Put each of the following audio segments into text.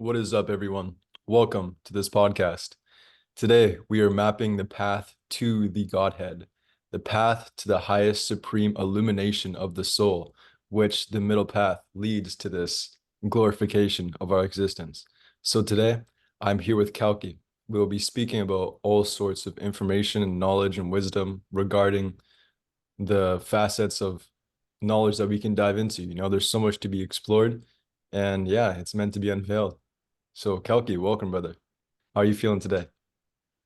What is up, everyone? Welcome to this podcast. Today, we are mapping the path to the Godhead, the path to the highest supreme illumination of the soul, which the middle path leads to this glorification of our existence. So today, I'm here with Kalki. We will be speaking about all sorts of information and knowledge and wisdom regarding the facets of knowledge that we can dive into. There's so much to be explored, and yeah, it's meant to be unveiled. So, Kalki, welcome, brother. How are you feeling today?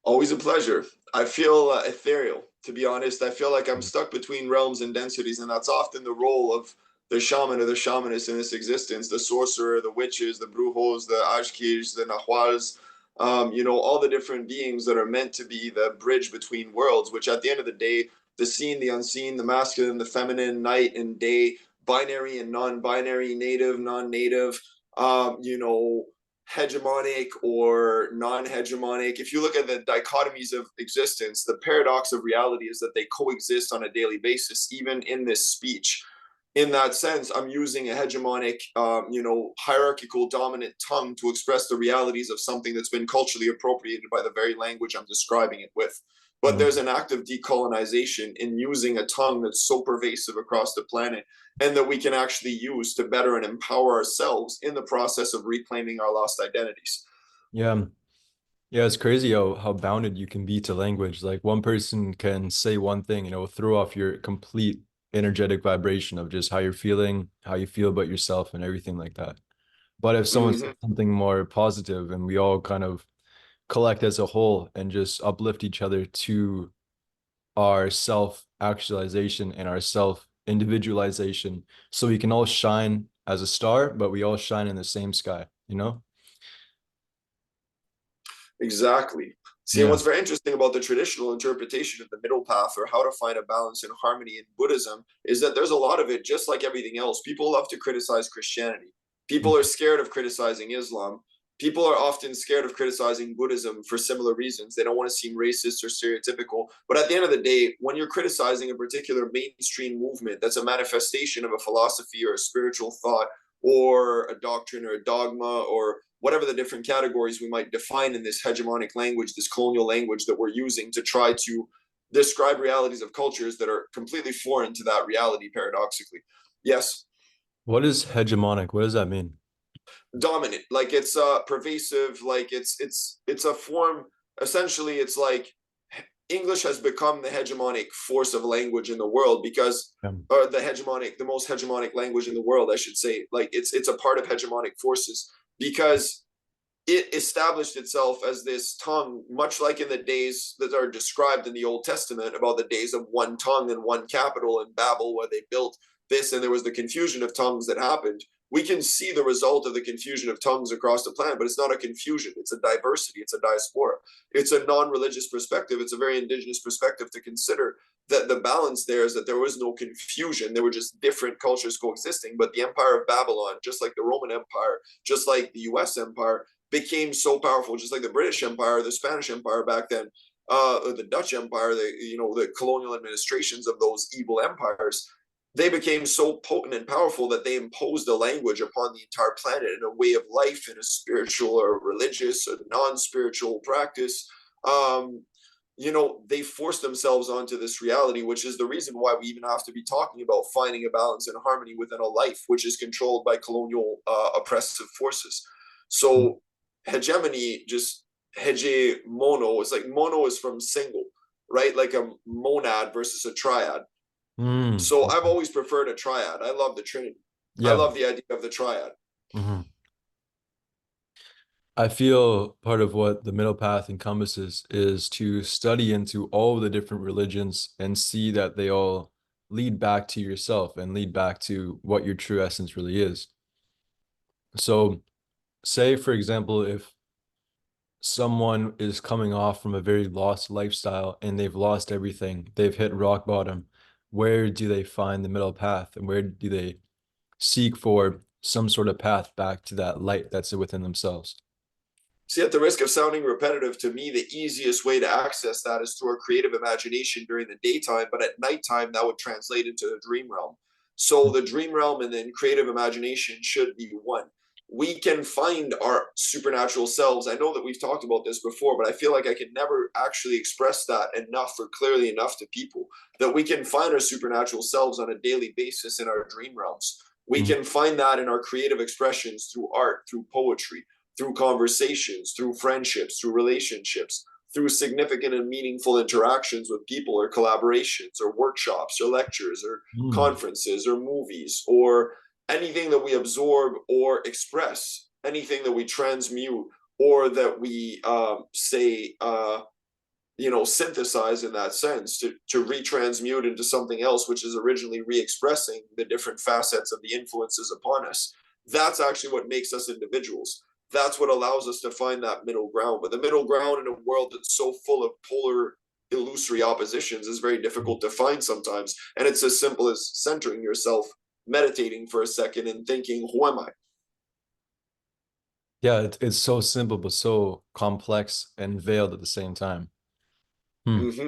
Always a pleasure. I feel ethereal, to be honest. I feel like I'm stuck between realms and densities, and that's often the role of the shaman or the shamanist in this existence, the sorcerer, the witches, the brujos, the ajkis, the nahuals, all the different beings that are meant to be the bridge between worlds, which at the end of the day, the seen, the unseen, the masculine, the feminine, night and day, binary and non-binary, native, non-native, um, you know, hegemonic or non-hegemonic. If you look at the dichotomies of existence, the paradox of reality is that they coexist on a daily basis, even in this speech. In that sense, I'm using a hegemonic, hierarchical dominant tongue to express the realities of something that's been culturally appropriated by the very language I'm describing it with. But Mhm. there's an act of decolonization in using a tongue that's so pervasive across the planet and that we can actually use to better and empower ourselves in the process of reclaiming our lost identities. Yeah. Yeah, it's crazy how bounded you can be to language. Like one person can say one thing, throw off your complete energetic vibration of just how you're feeling, how you feel about yourself and everything like that. But if someone says Mm-hmm. something more positive and we all kind of collect as a whole and just uplift each other to our self-actualization and our self-individualization, so we can all shine as a star, but we all shine in the same sky? Exactly. See, and Yeah. what's very interesting about the traditional interpretation of the middle path or how to find a balance and harmony in Buddhism is that there's a lot of it, just like everything else. People love to criticize Christianity. People are scared of criticizing Islam. People are often scared of criticizing Buddhism for similar reasons. They don't want to seem racist or stereotypical. But at the end of the day, when you're criticizing a particular mainstream movement that's a manifestation of a philosophy or a spiritual thought or a doctrine or a dogma or whatever the different categories we might define in this hegemonic language, this colonial language that we're using to try to describe realities of cultures that are completely foreign to that reality, paradoxically. Yes, What is hegemonic? What does that mean? dominant, like it's pervasive, like it's a form. Essentially, it's like English has become the hegemonic force of language in the world because or the most hegemonic language in the world, I should say. Like it's a part of hegemonic forces because it established itself as this tongue, much like in the days that are described in the Old Testament about the days of one tongue and one capital in Babel, where they built this and there was the confusion of tongues that happened. We can see the result of the confusion of tongues across the planet, but it's not a confusion. It's a diversity. It's a diaspora. It's a non-religious perspective. It's a very indigenous perspective to consider that the balance there is that there was no confusion. There were just different cultures coexisting. But the Empire of Babylon, just like the Roman Empire, just like the US Empire, became so powerful, just like the British Empire, the Spanish Empire back then, the Dutch Empire, the colonial administrations of those evil empires. They became so potent and powerful that they imposed a language upon the entire planet and a way of life and a spiritual or religious or non-spiritual practice. Um, they forced themselves onto this reality, which is the reason why we even have to be talking about finding a balance and harmony within a life, which is controlled by colonial oppressive forces. So hegemony, just hegemono, it's like mono is from single, right? Like a monad versus a triad. Mm. So I've always preferred a triad. I love the Trinity. I Yeah. love the idea of the triad. Mhm. I feel part of what the middle path encompasses is to study into all the different religions and see that they all lead back to yourself and lead back to what your true essence really is. So, say, for example, if someone is coming off from a very lost lifestyle and they've lost everything, they've hit rock bottom, where do they find the middle path and where do they seek for some sort of path back to that light that's within themselves? See, at the risk of sounding repetitive, to me, the easiest way to access that is through our creative imagination during the daytime, but at nighttime, that would translate into the dream realm. So the dream realm and then creative imagination should be one. we can find our supernatural selves. I know that we've talked about this before, but I feel like I can never actually express that enough or clearly enough to people, that we can find our supernatural selves on a daily basis in our dream realms. We Mm. can find that in our creative expressions through art, through poetry, through conversations, through friendships, through relationships, through significant and meaningful interactions with people or collaborations or workshops or lectures or Mm. conferences or movies or anything that we absorb or express, anything that we transmute or that we synthesize in that sense to retransmute into something else, which is originally re-expressing the different facets of the influences upon us. That's actually what makes us individuals. That's what allows us to find that middle ground. But the middle ground in a world that's so full of polar, illusory oppositions is very difficult to find sometimes. And it's as simple as centering yourself, meditating for a second, and thinking, who am I? Yeah, it's so simple but so complex and veiled at the same time. Hmm. Mm-hmm.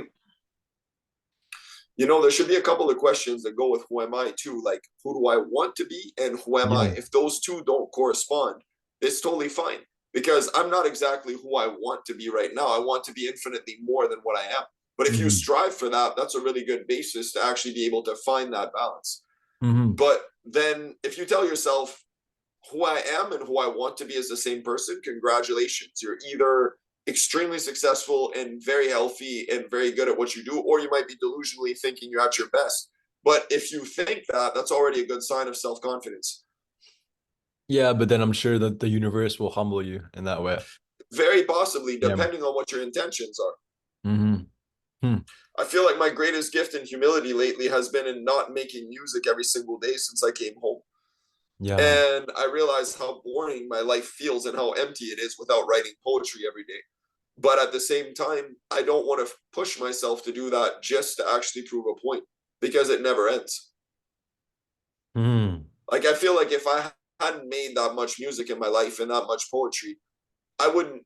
There should be a couple of questions that go with who am I too, like who do I want to be and who am I? Yeah. If those two don't correspond, it's totally fine because I'm not exactly who I want to be right now. I want to be infinitely more than what I am. But if you Hmm. strive for that, that's a really good basis to actually be able to find that balance. Hmm. But then if you tell yourself who I am and who I want to be as the same person, congratulations. You're either extremely successful and very healthy and very good at what you do, or you might be delusionally thinking you're at your best. But if you think that, that's already a good sign of self confidence. Yeah, but then I'm sure that the universe will humble you in that way. Very possibly, Yeah. depending on what your intentions are. Hmm. Hmm. I feel like my greatest gift in humility lately has been in not making music every single day since I came home. Yeah, man. And I realized how boring my life feels and how empty it is without writing poetry every day. But at the same time, I don't want to push myself to do that just to actually prove a point because it never ends. Hmm. Like I feel like if I hadn't made that much music in my life and that much poetry, I wouldn't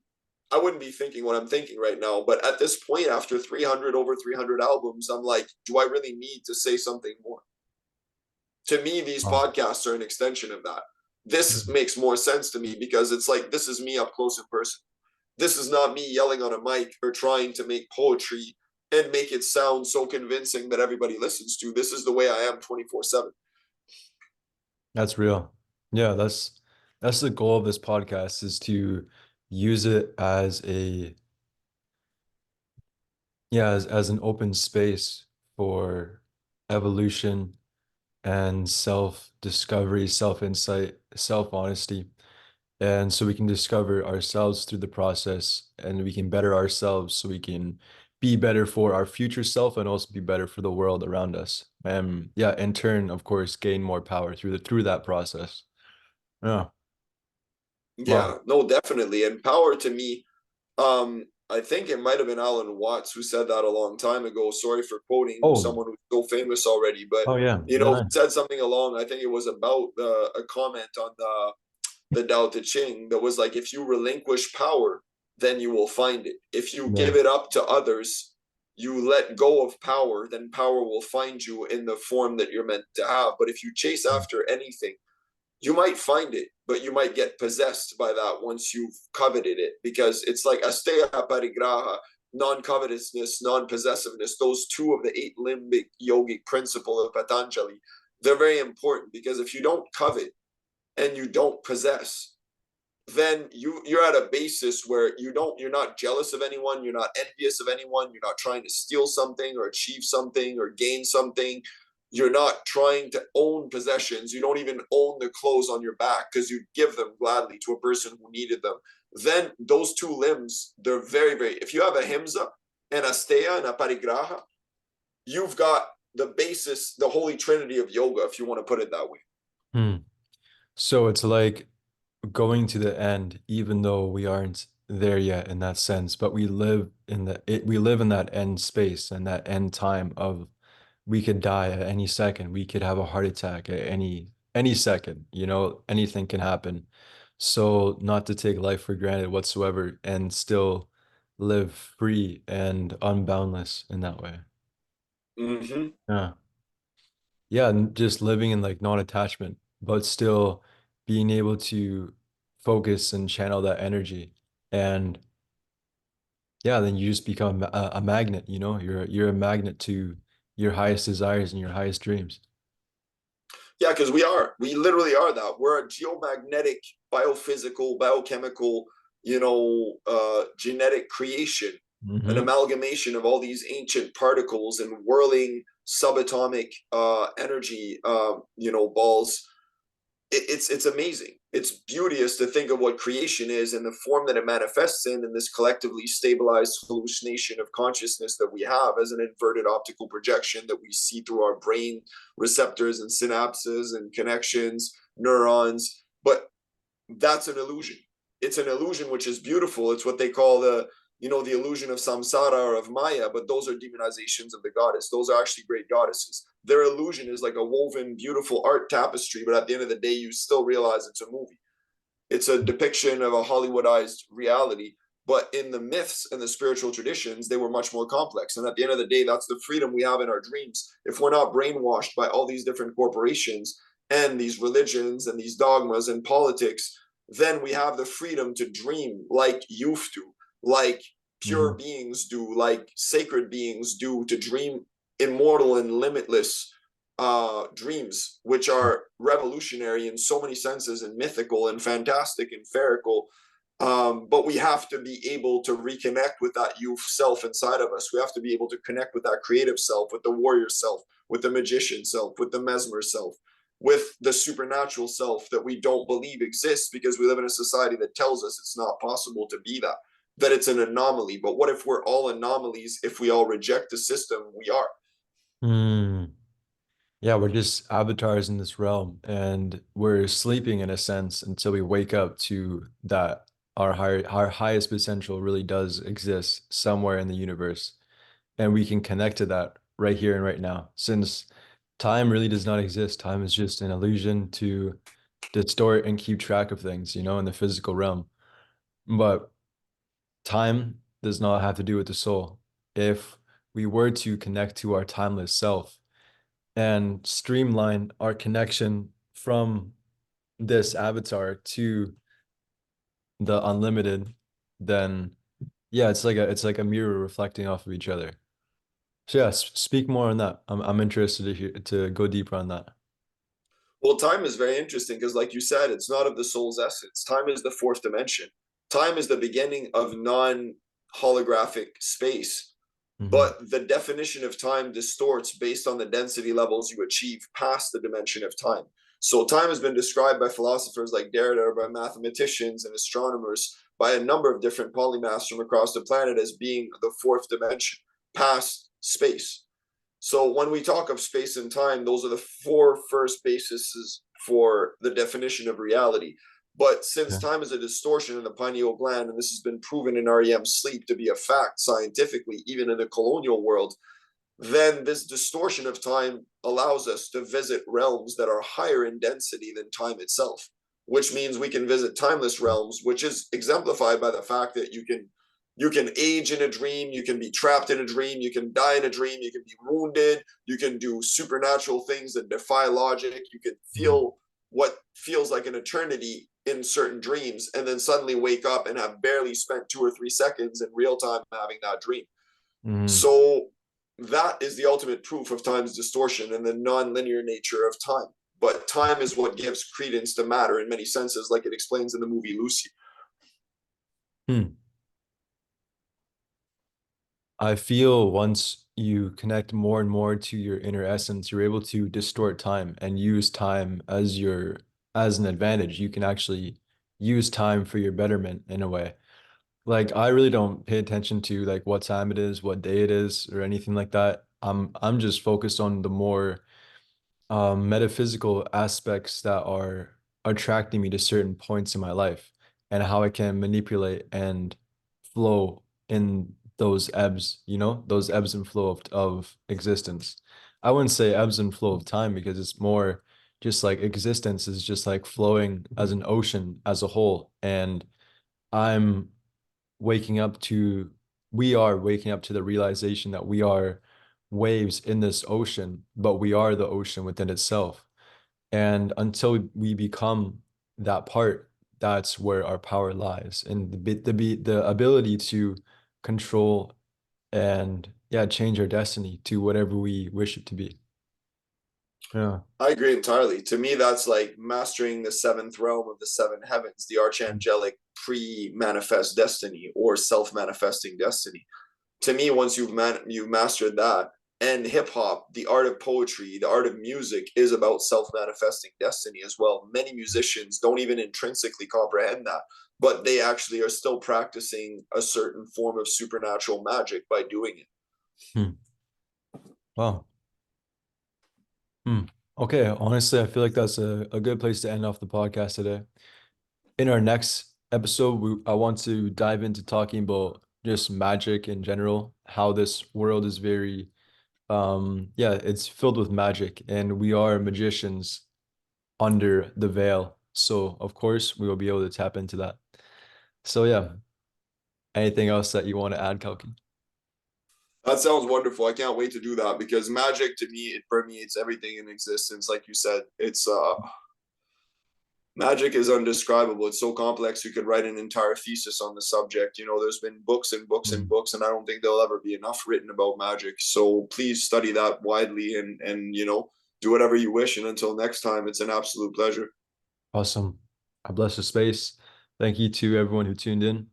I wouldn't be thinking what I'm thinking right now. But at this point, after 300 over 300 albums, I'm like, do I really need to say something more? To me, these Oh. podcasts are an extension of that. This makes more sense to me because it's like this is me up close in person. This is not me yelling on a mic or trying to make poetry and make it sound so convincing that everybody listens to. This is the way I am 24/7. That's real. Yeah, that's the goal of this podcast is to use it as a yeah, as an open space for evolution and self-discovery, self-insight, self-honesty. And so we can discover ourselves through the process and we can better ourselves so we can be better for our future self and also be better for the world around us. And yeah, in turn, of course, gain more power through that process. Yeah. Yeah, Wow. no, definitely. And power to me, I think it might have been Alan Watts who said that a long time ago. Sorry for quoting Oh, someone who's so famous already, but oh yeah. Yeah, nice. said something along. I think it was about a comment on the Tao Te Ching that was like, if you relinquish power, then you will find it. If you Yeah. give it up to others, you let go of power, then power will find you in the form that you're meant to have. But if you chase after anything, you might find it, but you might get possessed by that once you've coveted it, because it's like asteya parigraha, non-covetousness, non-possessiveness. Those two of the eight limbic yogic principle of Patanjali, they're very important because if you don't covet and you don't possess, then you're at a basis where you're not jealous of anyone, you're not envious of anyone, you're not trying to steal something or achieve something or gain something, you're not trying to own possessions, you don't even own the clothes on your back because you'd give them gladly to a person who needed them. Then those two limbs, they're very, very, if you have a himsa and a steya and a parigraha, you've got the basis, the holy trinity of yoga, if you want to put it that way. Hmm. So it's like going to the end, even though we aren't there yet in that sense, but we live in that end space and that end time of we could die at any second. We could have a heart attack at any second, anything can happen. So not to take life for granted whatsoever and still live free and unboundless in that way. Mm-hmm. Yeah. Yeah, and just living in like non-attachment, but still being able to focus and channel that energy. And yeah, then you just become a magnet, you know, you're a magnet to your highest desires and your highest dreams. Yeah, because we literally are that. We're a geomagnetic, biophysical, biochemical, genetic creation, an Hmm. amalgamation of all these ancient particles and whirling subatomic energy, balls. It's amazing. It's beauteous to think of what creation is and the form that it manifests in this collectively stabilized hallucination of consciousness that we have as an inverted optical projection that we see through our brain receptors and synapses and connections, neurons. But that's an illusion. It's an illusion which is beautiful. It's what they call the illusion of samsara or of Maya, but those are demonizations of the goddess. Those are actually great goddesses. Their illusion is like a woven, beautiful art tapestry, but at the end of the day, you still realize it's a movie. It's a depiction of a Hollywoodized reality. But in the myths and the spiritual traditions, they were much more complex. And at the end of the day, that's the freedom we have in our dreams. If we're not brainwashed by all these different corporations and these religions and these dogmas and politics, then we have the freedom to dream like youth do, like pure Hmm. beings do, like sacred beings do, to dream immortal and limitless dreams, which are revolutionary in so many senses and mythical and fantastic and fairycal. But we have to be able to reconnect with that youth self inside of us. We have to be able to connect with that creative self, with the warrior self, with the magician self, with the mesmer self, with the supernatural self that we don't believe exists because we live in a society that tells us it's not possible to be that it's an anomaly. But what if we're all anomalies if we all reject the system we are? Mm. Yeah, we're just avatars in this realm, and we're sleeping in a sense until we wake up to that our highest potential really does exist somewhere in the universe, and we can connect to that right here and right now. Since time really does not exist, time is just an illusion to distort and keep track of things, you know, in the physical realm. But time does not have to do with the soul. If we were to connect to our timeless self and streamline our connection from this avatar to the unlimited, then yeah, it's like a mirror reflecting off of each other. So yeah, speak more on that. I'm interested to hear, to go deeper on that. Well, time is very interesting because, like you said, it's not of the soul's essence. Time is the fourth dimension. Time is the beginning of non holographic space. Hmm. But the definition of time distorts based on the density levels you achieve past the dimension of time. So, time has been described by philosophers like Derrida, by mathematicians and astronomers, by a number of different polymaths from across the planet as being the fourth dimension, past space. So when we talk of space and time, those are the four first bases for the definition of reality. But since Yeah. time is a distortion in the pineal gland, and this has been proven in REM sleep to be a fact scientifically, even in the colonial world, then this distortion of time allows us to visit realms that are higher in density than time itself, which means we can visit timeless realms, which is exemplified by the fact that you can age in a dream, you can be trapped in a dream, you can die in a dream, you can be wounded, you can do supernatural things that defy logic, you can Mhm. feel what feels like an eternity in certain dreams and then suddenly wake up and have barely spent 2 or 3 seconds in real time having that dream. Mhm. So that is the ultimate proof of time's distortion and the non-linear nature of time. But time is what gives credence to matter in many senses, like it explains in the movie Lucy. Hmm. I feel once you connect more and more to your inner essence, you're able to distort time and use time as your as an advantage. You can actually use time for your betterment in a way. Like I really don't pay attention to like what time it is, what day it is, or anything like that. I'm just focused on the more metaphysical aspects that are attracting me to certain points in my life and how I can manipulate and flow in those ebbs, you know, those ebbs and flow of existence. I wouldn't say ebbs and flow of time because it's more just like existence is just like flowing as an ocean as a whole. And I'm waking up to, we are waking up to the realization that we are waves in this ocean, but we are the ocean within itself. And until we become that part, that's where our power lies, and the ability to control and yeah, change our destiny to whatever we wish it to be. Yeah. I agree entirely. To me, that's like mastering the seventh realm of the seven heavens, the archangelic pre-manifest destiny or self-manifesting destiny. To me, once you've mastered that, and hip hop, the art of poetry, the art of music is about self-manifesting destiny as well. Many musicians don't even intrinsically comprehend that, but they actually are still practicing a certain form of supernatural magic by doing it. Hmm. Wow. Hmm. Okay, honestly, I feel like that's a good place to end off the podcast today. In our next episode, I want to dive into talking about just magic in general, how this world is very, yeah, it's filled with magic, and we are magicians under the veil. So, of course, we will be able to tap into that. So, yeah, anything else that you want to add, Kalki? That sounds wonderful. I can't wait to do that because magic to me, it permeates everything in existence. Like you said, it's magic is undescribable. It's so complex. You could write an entire thesis on the subject. You know, there's been books and books and Mm. books, and I don't think there'll ever be enough written about magic. So please study that widely and do whatever you wish. And until next time, it's an absolute pleasure. Awesome. I bless the space. Thank you to everyone who tuned in.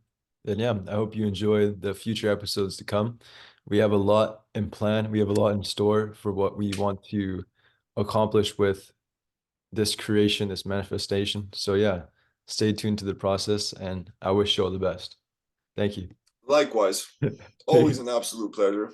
And yeah, I hope you enjoy the future episodes to come. We have a lot in plan. We have a lot in store for what we want to accomplish with this creation, this manifestation. So yeah, stay tuned to the process and I wish you all the best. Thank you. Likewise, always Thank an absolute pleasure.